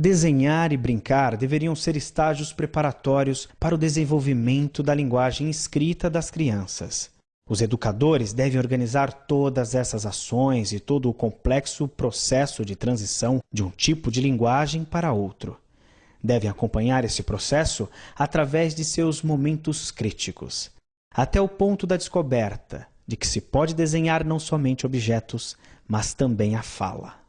Desenhar e brincar deveriam ser estágios preparatórios para o desenvolvimento da linguagem escrita das crianças. Os educadores devem organizar todas essas ações e todo o complexo processo de transição de um tipo de linguagem para outro. Devem acompanhar esse processo através de seus momentos críticos, até o ponto da descoberta de que se pode desenhar não somente objetos, mas também a fala.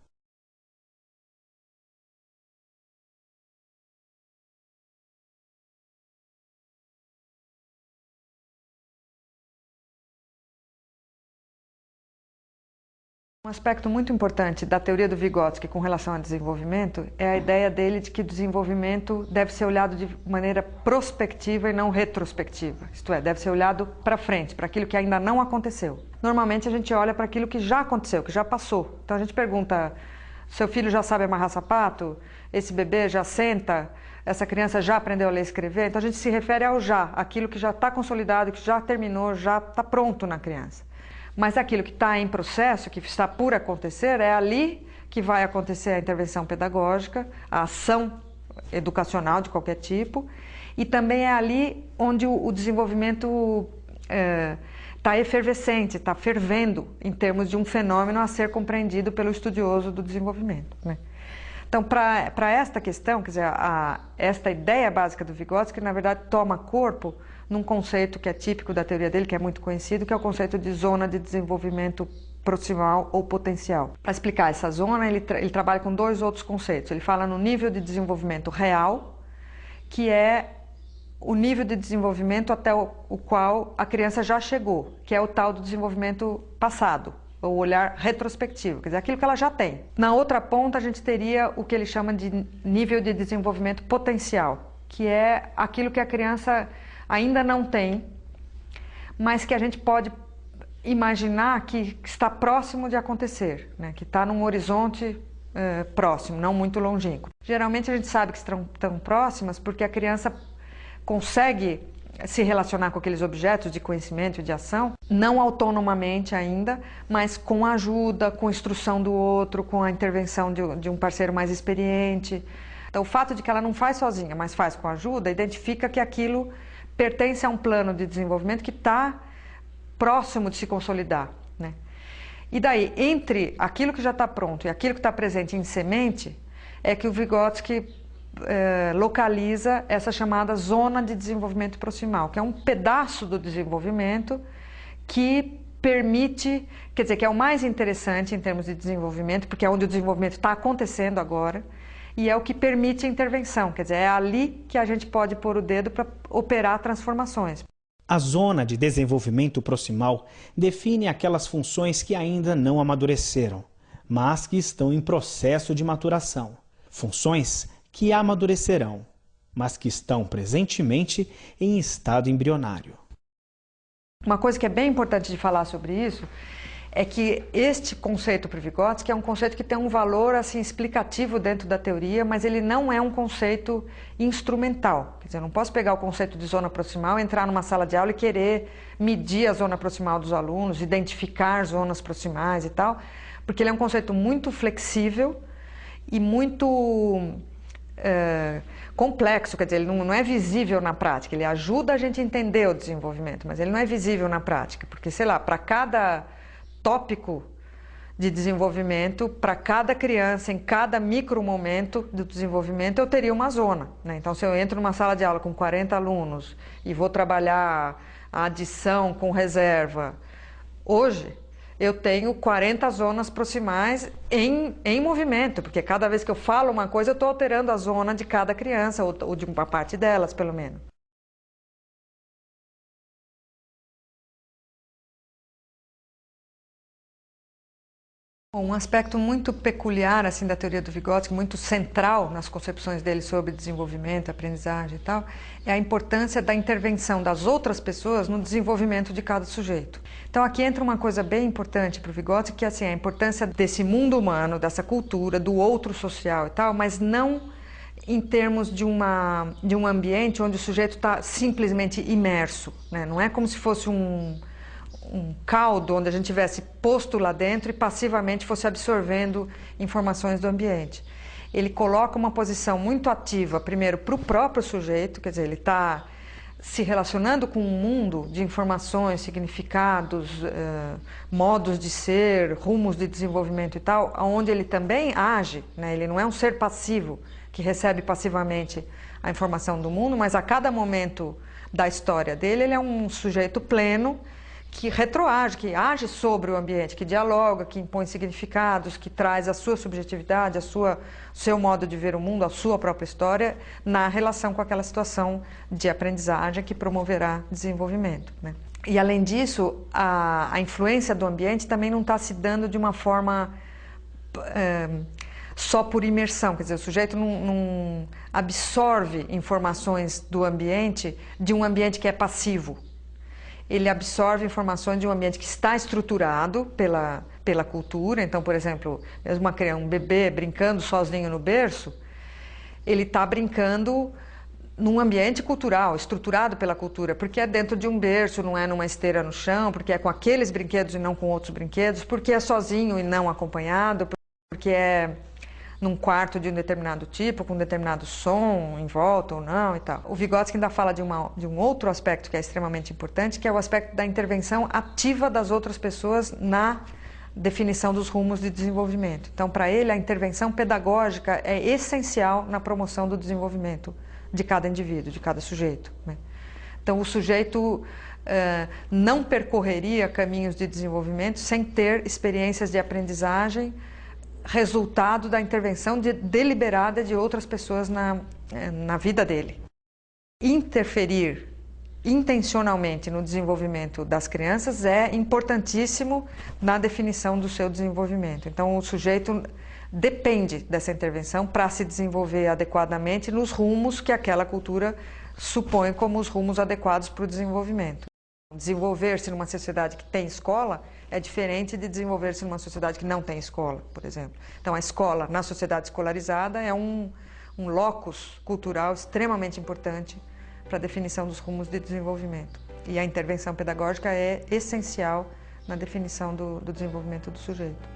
Um aspecto muito importante da teoria do Vygotsky com relação ao desenvolvimento é a ideia dele de que o desenvolvimento deve ser olhado de maneira prospectiva e não retrospectiva. Isto é, deve ser olhado para frente, para aquilo que ainda não aconteceu. Normalmente a gente olha para aquilo que já aconteceu, que já passou. Então a gente pergunta, seu filho já sabe amarrar sapato? Esse bebê já senta? Essa criança já aprendeu a ler e escrever? Então a gente se refere ao já, aquilo que já está consolidado, que já terminou, já está pronto na criança. Mas aquilo que está em processo, que está por acontecer, é ali que vai acontecer a intervenção pedagógica, a ação educacional de qualquer tipo, e também é ali onde o desenvolvimento está efervescente, está fervendo em termos de um fenômeno a ser compreendido pelo estudioso do desenvolvimento, né? Então, para esta questão, quer dizer, esta ideia básica do Vygotsky, na verdade, toma corpo num conceito que é típico da teoria dele, que é muito conhecido, que é o conceito de zona de desenvolvimento proximal ou potencial. Para explicar essa zona, ele trabalha com dois outros conceitos. Ele fala no nível de desenvolvimento real, que é o nível de desenvolvimento até o qual a criança já chegou, que é o tal do desenvolvimento passado, ou olhar retrospectivo, quer dizer, aquilo que ela já tem. Na outra ponta, a gente teria o que ele chama de nível de desenvolvimento potencial, que é aquilo que a criança ainda não tem, mas que a gente pode imaginar que está próximo de acontecer, né? Que está num horizonte próximo, não muito longínquo. Geralmente a gente sabe que estão tão próximas porque a criança consegue se relacionar com aqueles objetos de conhecimento e de ação, não autonomamente ainda, mas com ajuda, com instrução do outro, com a intervenção de um parceiro mais experiente. Então, o fato de que ela não faz sozinha, mas faz com ajuda, identifica que aquilo pertence a um plano de desenvolvimento que está próximo de se consolidar, né? E daí, entre aquilo que já está pronto e aquilo que está presente em semente, é que o Vygotsky localiza essa chamada zona de desenvolvimento proximal, que é um pedaço do desenvolvimento que permite, quer dizer, que é o mais interessante em termos de desenvolvimento, porque é onde o desenvolvimento está acontecendo agora, e é o que permite a intervenção, quer dizer, é ali que a gente pode pôr o dedo para operar transformações. A zona de desenvolvimento proximal define aquelas funções que ainda não amadureceram, mas que estão em processo de maturação. Funções que amadurecerão, mas que estão presentemente em estado embrionário. Uma coisa que é bem importante de falar sobre isso é que este conceito para o Vygotsky é um conceito que tem um valor assim, explicativo dentro da teoria, mas ele não é um conceito instrumental. Quer dizer, eu não posso pegar o conceito de zona proximal, entrar numa sala de aula e querer medir a zona proximal dos alunos, identificar zonas proximais e tal, porque ele é um conceito muito flexível e muito complexo, quer dizer, ele não é visível na prática, ele ajuda a gente a entender o desenvolvimento, mas ele não é visível na prática, porque, sei lá, para cada tópico de desenvolvimento, para cada criança, em cada micro momento do desenvolvimento, eu teria uma zona, né? Então, se eu entro numa sala de aula com 40 alunos e vou trabalhar a adição com reserva, hoje eu tenho 40 zonas proximais em movimento, porque cada vez que eu falo uma coisa, eu estou alterando a zona de cada criança, ou de uma parte delas, pelo menos. Um aspecto muito peculiar assim, da teoria do Vygotsky, muito central nas concepções dele sobre desenvolvimento, aprendizagem e tal, é a importância da intervenção das outras pessoas no desenvolvimento de cada sujeito. Então aqui entra uma coisa bem importante para o Vygotsky, que é assim, a importância desse mundo humano, dessa cultura, do outro social e tal, mas não em termos de um ambiente onde o sujeito está simplesmente imerso, né? Não é como se fosse um caldo onde a gente tivesse posto lá dentro e passivamente fosse absorvendo informações do ambiente. ele coloca uma posição muito ativa, primeiro, para o próprio sujeito, quer dizer, ele está se relacionando com um mundo de informações, significados, modos de ser, rumos de desenvolvimento e tal, onde ele também age, né? Ele não é um ser passivo que recebe passivamente a informação do mundo, mas a cada momento da história dele, ele é um sujeito pleno que retroage, que age sobre o ambiente, que dialoga, que impõe significados, que traz a sua subjetividade, o seu modo de ver o mundo, a sua própria história, na relação com aquela situação de aprendizagem que promoverá desenvolvimento, né? E, além disso, a influência do ambiente também não está se dando de uma forma só por imersão, quer dizer, o sujeito não absorve informações do ambiente, de um ambiente que é passivo. Ele absorve informações de um ambiente que está estruturado pela cultura. Então, por exemplo, mesmo um bebê brincando sozinho no berço, ele está brincando num ambiente cultural, estruturado pela cultura, porque é dentro de um berço, não é numa esteira no chão, porque é com aqueles brinquedos e não com outros brinquedos, porque é sozinho e não acompanhado, porque é num quarto de um determinado tipo, com um determinado som em volta ou não e tal. O Vygotsky ainda fala de um outro aspecto que é extremamente importante, que é o aspecto da intervenção ativa das outras pessoas na definição dos rumos de desenvolvimento. Então, para ele, a intervenção pedagógica é essencial na promoção do desenvolvimento de cada indivíduo, de cada sujeito, né? Então, o sujeito não percorreria caminhos de desenvolvimento sem ter experiências de aprendizagem resultado da intervenção deliberada de outras pessoas na vida dele. Interferir intencionalmente no desenvolvimento das crianças é importantíssimo na definição do seu desenvolvimento. Então, o sujeito depende dessa intervenção para se desenvolver adequadamente nos rumos que aquela cultura supõe como os rumos adequados para o desenvolvimento. Desenvolver-se numa sociedade que tem escola é diferente de desenvolver-se numa sociedade que não tem escola, por exemplo. Então, a escola, na sociedade escolarizada, é um locus cultural extremamente importante para a definição dos rumos de desenvolvimento. E a intervenção pedagógica é essencial na definição do desenvolvimento do sujeito.